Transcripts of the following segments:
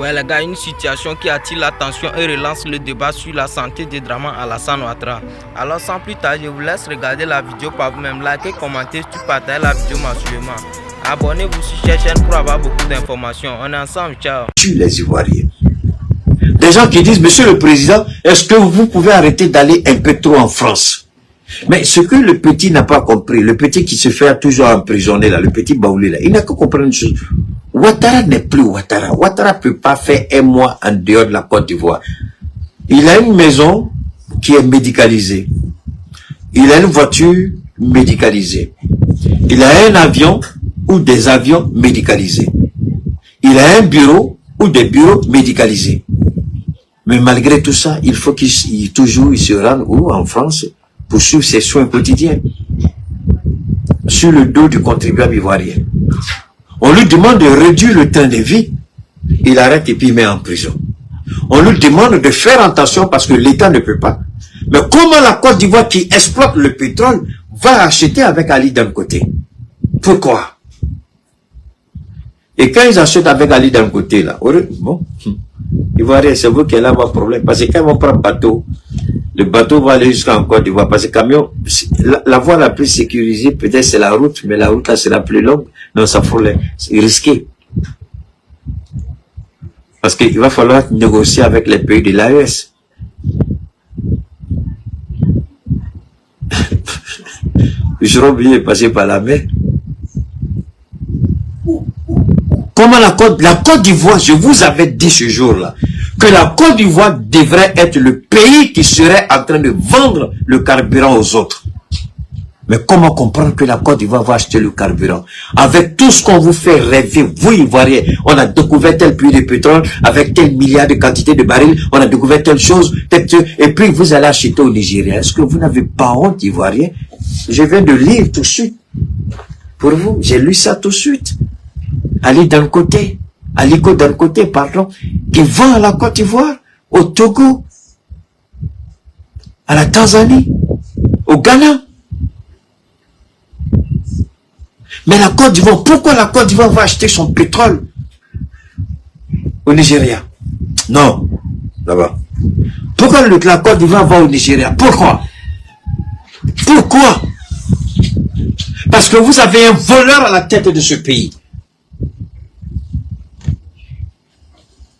Ouais les gars, une situation qui attire l'attention et relance le débat sur la santé de Draman Alassane Ouattara. Alors sans plus tarder, je vous laisse regarder la vidéo par vous-même, likez, commentez, partagez la vidéo mensuellement. Abonnez-vous sur cette chaîne pour avoir beaucoup d'informations. On est ensemble, ciao. Sur les Ivoiriens. Des gens qui disent, Monsieur le Président, est-ce que vous pouvez arrêter d'aller un peu trop en France? Mais ce que le petit n'a pas compris, le petit qui se fait toujours emprisonner là, le petit Baoulé là, il n'a que comprendre une chose. Ouattara n'est plus Ouattara. Ouattara ne peut pas faire un mois en dehors de la Côte d'Ivoire. Il a une maison qui est médicalisée. Il a une voiture médicalisée. Il a un avion ou des avions médicalisés. Il a un bureau ou des bureaux médicalisés. Mais malgré tout ça, il faut qu'il se rende où en France pour suivre ses soins quotidiens sur le dos du contribuable ivoirien. On lui demande de réduire le temps de vie, il arrête et puis il met en prison. On lui demande de faire attention parce que l'État ne peut pas. Mais comment la Côte d'Ivoire qui exploite le pétrole va acheter avec Ali d'un côté? Pourquoi? Et quand ils achètent avec Ali d'un côté, là, bon, Ivoirien, c'est vous qui allez avoir problème. Parce que quand ils vont prendre bateau, le bateau va aller jusqu'en Côte d'Ivoire. Parce que le camion, la voie la plus sécurisée, peut-être c'est la route, mais la route là, c'est la plus longue. Donc ça faut c'est risqué. Parce qu'il va falloir négocier avec les pays de l'AES. Je oublié passer par la mer. Comment la Côte d'Ivoire, je vous avais dit ce jour-là, que la Côte d'Ivoire devrait être le pays qui serait en train de vendre le carburant aux autres. Mais comment comprendre que la Côte d'Ivoire va acheter le carburant? Avec tout ce qu'on vous fait rêver, vous Ivoiriens, on a découvert tel puits de pétrole, avec tel milliard de quantité de barils, on a découvert telle chose, et puis vous allez acheter au Nigeria. Est-ce que vous n'avez pas honte, Ivoiriens? Je viens de lire tout de suite. Pour vous, j'ai lu ça tout de suite. Aliko d'un côté, pardon, qui vend à la Côte d'Ivoire, au Togo, à la Tanzanie, au Ghana. Mais la Côte d'Ivoire, pourquoi la Côte d'Ivoire va acheter son pétrole au Nigeria? Non, là-bas. Pourquoi la Côte d'Ivoire va au Nigeria? Pourquoi? Pourquoi? Parce que vous avez un voleur à la tête de ce pays.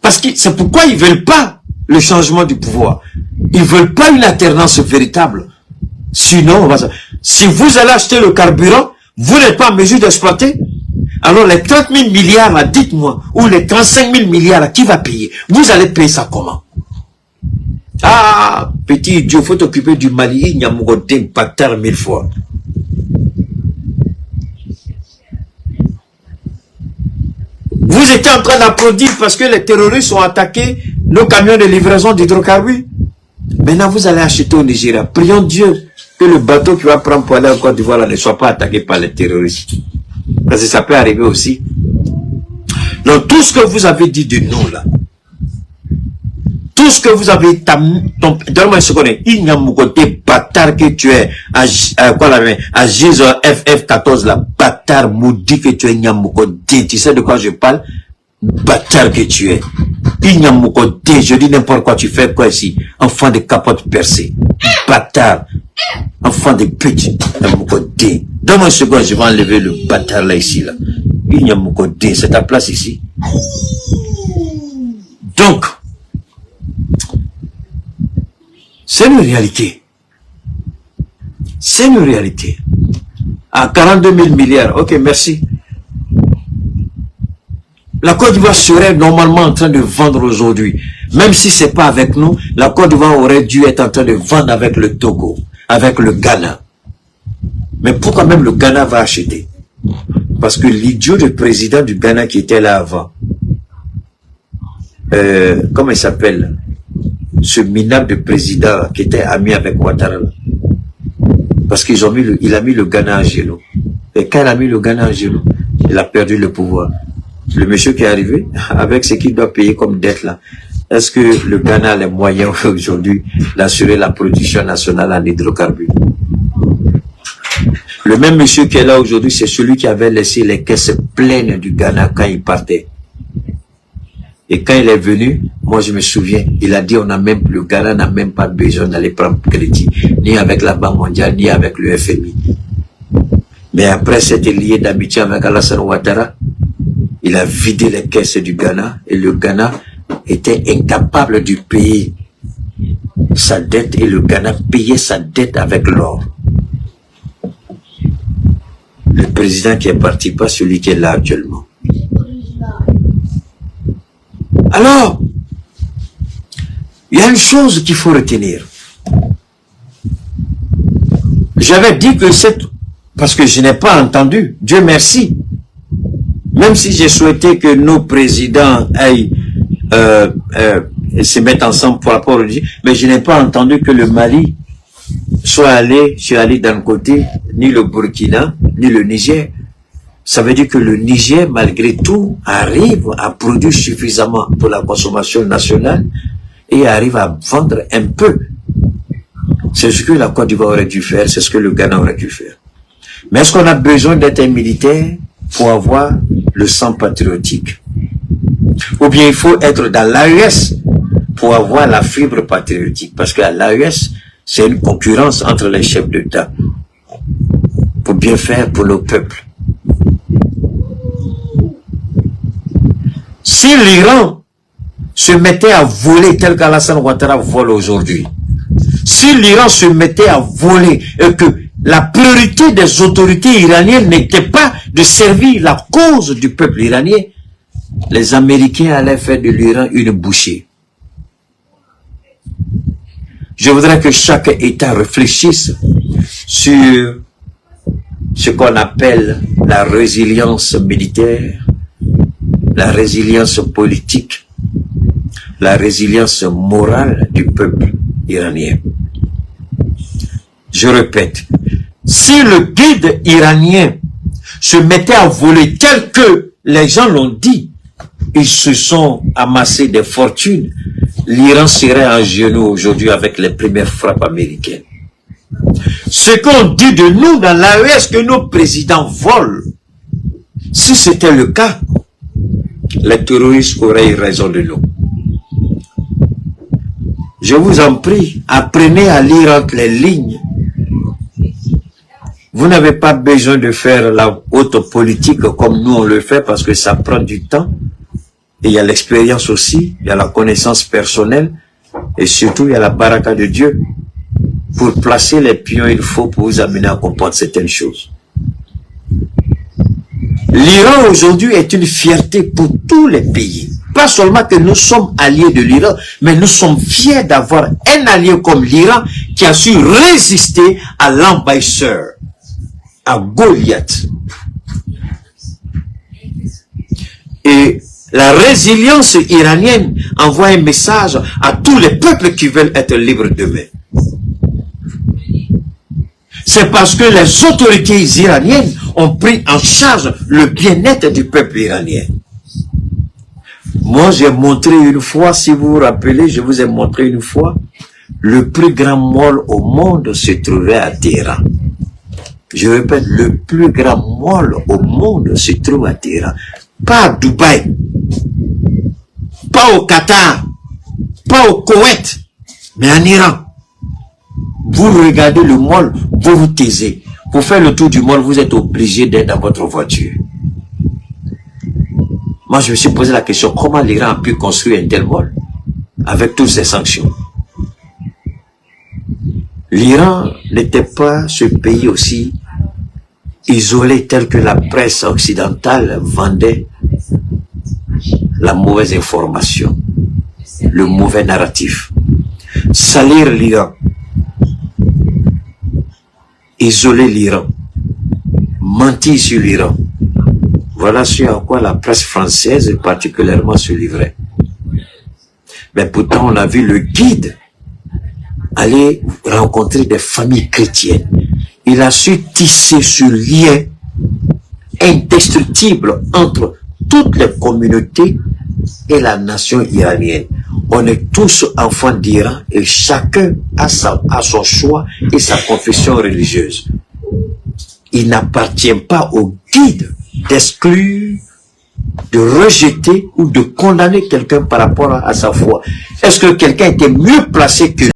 Parce que c'est pourquoi ils ne veulent pas le changement du pouvoir. Ils ne veulent pas une alternance véritable. Sinon, si vous allez acheter le carburant, vous n'êtes pas en mesure d'exploiter. Alors les 30 000 milliards, là, dites-moi, ou les 35 000 milliards, là, qui va payer? Vous allez payer ça comment? Ah, petit idiot, faut t'occuper du Mali, il y a mon bâtard 1000 fois. Vous étiez en train d'applaudir parce que les terroristes ont attaqué nos camions de livraison d'hydrocarbures. Maintenant, vous allez acheter au Nigeria. Prions Dieu que le bateau qui va prendre pour aller en Côte d'Ivoire ne soit pas attaqué par les terroristes. Parce que ça peut arriver aussi. Donc, tout ce que vous avez dit de nous, là, tout ce que vous avez, donne-moi une seconde, il y a mon côté bâtard que tu es, à GIS FF14, là, bâtard maudit que tu es, il y a mon côté, tu sais de quoi je parle? Bâtard que tu es. Il y a mon côté, je dis n'importe quoi, tu fais quoi ici? Enfant de capote percée. Bâtard. Enfant de pute, il y a mon côté. Donne-moi une seconde, je vais enlever le bâtard là, ici, là. Il y a mon côté, c'est ta place ici. Donc, c'est une réalité. C'est une réalité. À 42 000 milliards. Ok, merci. La Côte d'Ivoire serait normalement en train de vendre aujourd'hui. Même si c'est pas avec nous, la Côte d'Ivoire aurait dû être en train de vendre avec le Togo, avec le Ghana. Mais pourquoi même le Ghana va acheter? Parce que l'idiot du président du Ghana qui était là avant, comment il s'appelle? Ce minable de président qui était ami avec Ouattara. Parce qu'ils ont il a mis le Ghana à genoux. Et quand il a mis le Ghana à genoux, il a perdu le pouvoir. Le monsieur qui est arrivé, avec ce qu'il doit payer comme dette là, est-ce que le Ghana a les moyens aujourd'hui d'assurer la production nationale en hydrocarbures? Le même monsieur qui est là aujourd'hui, c'est celui qui avait laissé les caisses pleines du Ghana quand il partait. Et quand il est venu, moi je me souviens, il a dit le Ghana n'a même pas besoin d'aller prendre crédit, ni avec la Banque mondiale, ni avec le FMI. Mais après s'être lié d'amitié avec Alassane Ouattara, il a vidé les caisses du Ghana et le Ghana était incapable de payer sa dette et le Ghana payait sa dette avec l'or. Le président qui est parti, pas celui qui est là actuellement. Alors, il y a une chose qu'il faut retenir. J'avais dit que parce que je n'ai pas entendu, Dieu merci, même si j'ai souhaité que nos présidents aillent se mettre ensemble pour rapport au Niger, mais je n'ai pas entendu que le Mali soit allé d'un côté, ni le Burkina, ni le Niger. Ça veut dire que le Niger, malgré tout, arrive à produire suffisamment pour la consommation nationale et arrive à vendre un peu. C'est ce que la Côte d'Ivoire aurait dû faire, c'est ce que le Ghana aurait dû faire. Mais est-ce qu'on a besoin d'être un militaire pour avoir le sang patriotique? Ou bien il faut être dans l'AES pour avoir la fibre patriotique? Parce qu'à l'AES, c'est une concurrence entre les chefs d'État pour bien faire pour nos peuples. Si l'Iran se mettait à voler tel qu'Alassane Ouattara vole aujourd'hui, si l'Iran se mettait à voler et que la priorité des autorités iraniennes n'était pas de servir la cause du peuple iranien, les Américains allaient faire de l'Iran une bouchée. Je voudrais que chaque État réfléchisse sur ce qu'on appelle la résilience militaire, la résilience politique, la résilience morale du peuple iranien. Je répète, si le guide iranien se mettait à voler tel que les gens l'ont dit, ils se sont amassés des fortunes, l'Iran serait en genoux aujourd'hui avec les premières frappes américaines. Ce qu'on dit de nous dans l'AES que nos présidents volent, si c'était le cas, les terroristes auraient eu raison de nous. Je vous en prie, apprenez à lire entre les lignes. Vous n'avez pas besoin de faire la haute politique comme nous on le fait parce que ça prend du temps. Et il y a l'expérience aussi, il y a la connaissance personnelle et surtout il y a la baraka de Dieu. Pour placer les pions, il faut pour vous amener à comprendre certaines choses. L'Iran aujourd'hui est une fierté pour tous les pays. Pas seulement que nous sommes alliés de l'Iran, mais nous sommes fiers d'avoir un allié comme l'Iran qui a su résister à l'envahisseur, à Goliath. Et la résilience iranienne envoie un message à tous les peuples qui veulent être libres demain. C'est parce que les autorités iraniennes ont pris en charge le bien-être du peuple iranien. Moi, j'ai montré une fois, si vous vous rappelez, je vous ai montré une fois, le plus grand mall au monde se trouvait à Téhéran. Je répète, le plus grand mall au monde se trouve à Téhéran. Pas à Dubaï, pas au Qatar, pas au Koweït, mais en Iran. Vous regardez le mall, vous vous taisez. Pour faire le tour du mall, vous êtes obligé d'être dans votre voiture. Moi, je me suis posé la question, comment l'Iran a pu construire un tel mall avec toutes ces sanctions? L'Iran n'était pas ce pays aussi isolé tel que la presse occidentale vendait la mauvaise information, le mauvais narratif. Salir l'Iran, isoler l'Iran, mentir sur l'Iran. Voilà ce à quoi la presse française particulièrement se livrait. Mais pourtant, on a vu le guide aller rencontrer des familles chrétiennes. Il a su tisser ce lien indestructible entre toutes les communautés et la nation iranienne. On est tous enfants d'Iran et chacun a son choix et sa confession religieuse. Il n'appartient pas au guide d'exclure de rejeter ou de condamner quelqu'un par rapport à sa foi? Est-ce que quelqu'un était mieux placé que